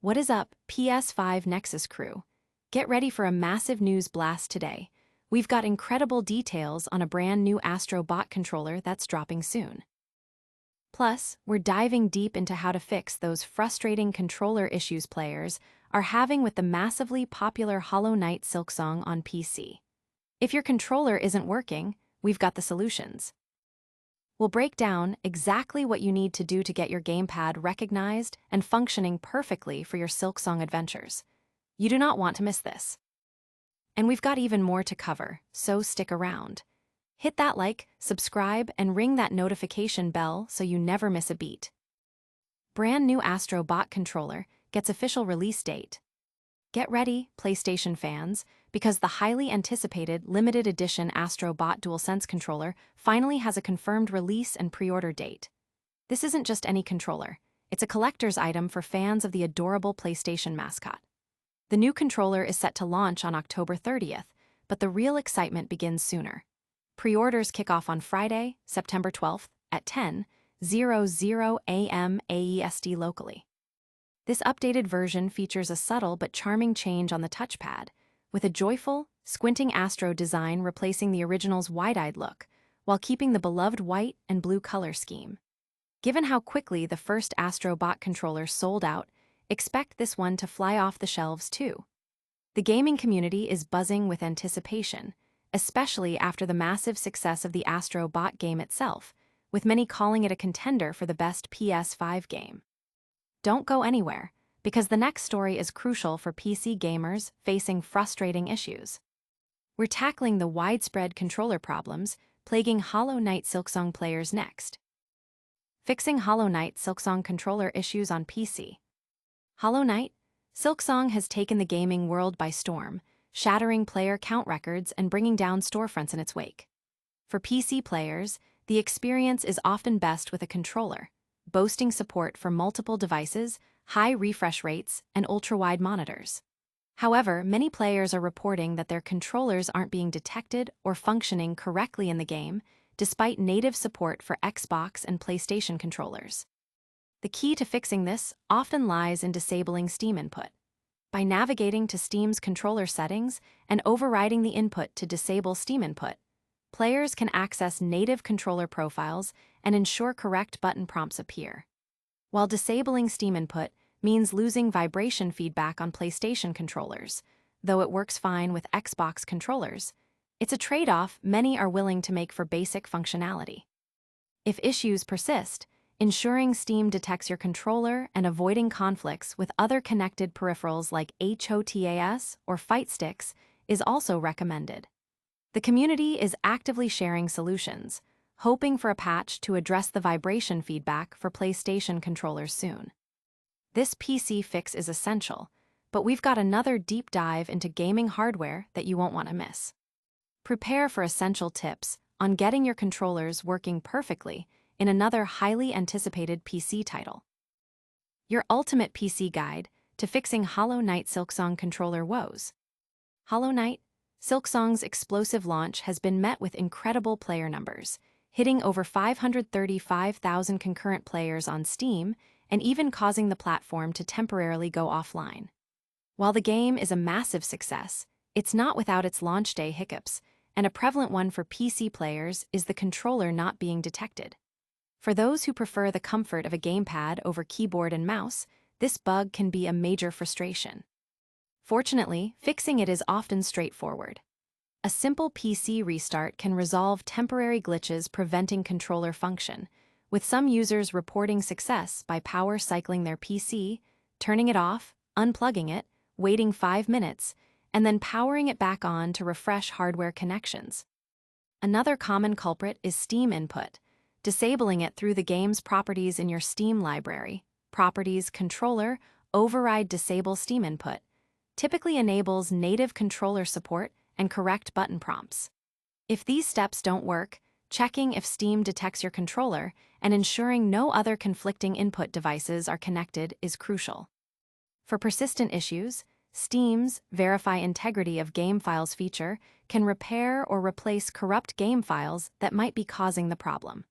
What is up, PS5 Nexus crew? Get ready for a massive news blast today. We've got incredible details on a brand new Astro Bot controller that's dropping soon. Plus, we're diving deep into how to fix those frustrating controller issues players are having with the massively popular Hollow Knight Silksong on PC. If your controller isn't working, we've got the solutions. We'll break down exactly what you need to do to get your gamepad recognized and functioning perfectly for your Silksong adventures. You do not want to miss this. And we've got even more to cover, so stick around. Hit that like, subscribe, and ring that notification bell so you never miss a beat. Brand new Astro Bot controller gets official release date. Get ready, PlayStation fans, because the highly anticipated limited edition Astro Bot DualSense controller finally has a confirmed release and pre-order date. This isn't just any controller. It's a collector's item for fans of the adorable PlayStation mascot. The new controller is set to launch on October 30th, but the real excitement begins sooner. Pre-orders kick off on Friday, September 12th at 10:00 a.m. AEST locally. This updated version features a subtle but charming change on the touchpad, with a joyful, squinting Astro design replacing the original's wide-eyed look, while keeping the beloved white and blue color scheme. Given how quickly the first Astro Bot controller sold out, expect this one to fly off the shelves too. The gaming community is buzzing with anticipation, especially after the massive success of the Astro Bot game itself, with many calling it a contender for the best PS5 game. Don't go anywhere, because the next story is crucial for PC gamers facing frustrating issues. We're tackling the widespread controller problems plaguing Hollow Knight Silksong players next. Fixing Hollow Knight Silksong controller issues on PC. Hollow Knight Silksong has taken the gaming world by storm, shattering player count records and bringing down storefronts in its wake. For PC players, the experience is often best with a controller, boasting support for multiple devices, high refresh rates, and ultra-wide monitors. However, many players are reporting that their controllers aren't being detected or functioning correctly in the game, despite native support for Xbox and PlayStation controllers. The key to fixing this often lies in disabling Steam input. By navigating to Steam's controller settings and overriding the input to disable Steam input, players can access native controller profiles and ensure correct button prompts appear. While disabling Steam input means losing vibration feedback on PlayStation controllers, though it works fine with Xbox controllers, it's a trade-off many are willing to make for basic functionality. If issues persist, ensuring Steam detects your controller and avoiding conflicts with other connected peripherals like HOTAS or fight sticks is also recommended. The community is actively sharing solutions, hoping for a patch to address the vibration feedback for PlayStation controllers soon. This PC fix is essential, but we've got another deep dive into gaming hardware that you won't want to miss. Prepare for essential tips on getting your controllers working perfectly in another highly anticipated PC title. Your ultimate PC guide to fixing Hollow Knight Silksong controller woes. Hollow Knight Silksong's explosive launch has been met with incredible player numbers, hitting over 535,000 concurrent players on Steam and even causing the platform to temporarily go offline. While the game is a massive success, it's not without its launch day hiccups, and a prevalent one for PC players is the controller not being detected. For those who prefer the comfort of a gamepad over keyboard and mouse, this bug can be a major frustration. Fortunately, fixing it is often straightforward. A simple PC restart can resolve temporary glitches preventing controller function, with some users reporting success by power cycling their PC, turning it off, unplugging it, waiting 5 minutes, and then powering it back on to refresh hardware connections. Another common culprit is Steam input. Disabling it through the game's properties in your Steam library, Properties Controller, Override Disable Steam Input, typically enables native controller support and correct button prompts. If these steps don't work, checking if Steam detects your controller and ensuring no other conflicting input devices are connected is crucial. For persistent issues, Steam's Verify Integrity of Game Files feature can repair or replace corrupt game files that might be causing the problem.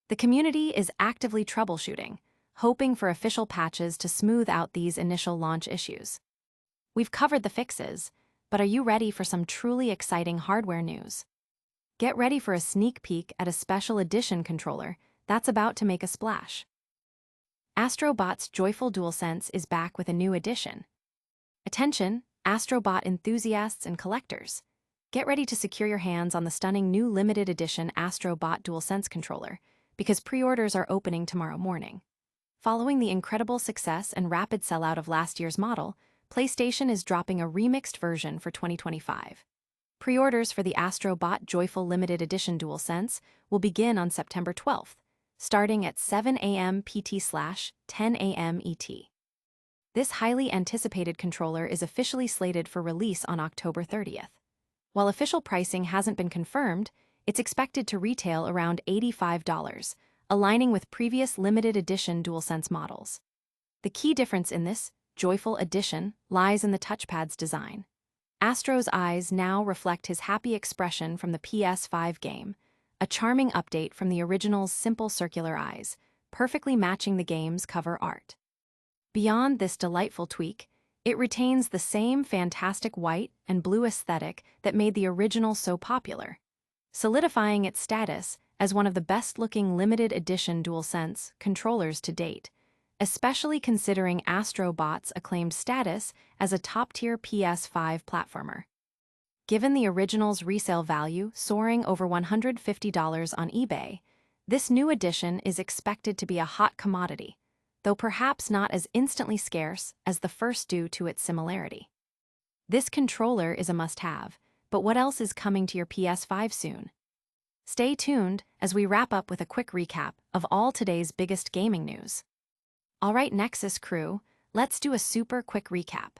The community is actively troubleshooting, hoping for official patches to smooth out these initial launch issues. We've covered the fixes, but are you ready for some truly exciting hardware news? Get ready for a sneak peek at a special edition controller that's about to make a splash. Astro Bot's joyful DualSense is back with a new edition. Attention, Astro Bot enthusiasts and collectors. Get ready to secure your hands on the stunning new limited edition Astro Bot DualSense controller, because pre-orders are opening tomorrow morning. Following the incredible success and rapid sellout of last year's model, PlayStation is dropping a remixed version for 2025. Pre-orders for the Astro Bot Joyful Limited Edition DualSense will begin on September 12th, starting at 7 a.m. PT/10 a.m. ET. This highly anticipated controller is officially slated for release on October 30th. While official pricing hasn't been confirmed, it's expected to retail around $85, aligning with previous limited edition DualSense models. The key difference in this joyful edition lies in the touchpad's design. Astro's eyes now reflect his happy expression from the PS5 game, a charming update from the original's simple circular eyes, perfectly matching the game's cover art. Beyond this delightful tweak, it retains the same fantastic white and blue aesthetic that made the original so popular, solidifying its status as one of the best-looking limited edition DualSense controllers to date, especially considering Astro Bot's acclaimed status as a top-tier PS5 platformer. Given the original's resale value soaring over $150 on eBay, this new edition is expected to be a hot commodity, though perhaps not as instantly scarce as the first due to its similarity. This controller is a must-have, but what else is coming to your PS5 soon? Stay tuned as we wrap up with a quick recap of all today's biggest gaming news. Alright, Nexus crew, let's do a super quick recap.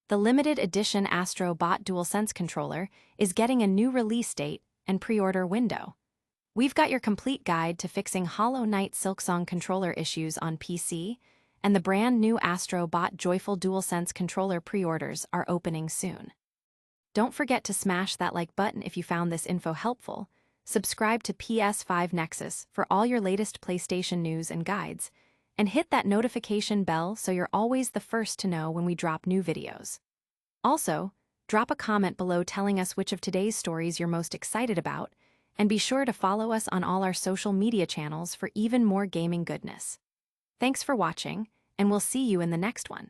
The limited edition Astro Bot DualSense controller is getting a new release date and pre-order window. We've got your complete guide to fixing Hollow Knight Silksong controller issues on PC, and the brand new Astro Bot Joyful DualSense controller pre-orders are opening soon. Don't forget to smash that like button if you found this info helpful, subscribe to PS5 Nexus for all your latest PlayStation news and guides, and hit that notification bell so you're always the first to know when we drop new videos. Also, drop a comment below telling us which of today's stories you're most excited about, and be sure to follow us on all our social media channels for even more gaming goodness. Thanks for watching, and we'll see you in the next one.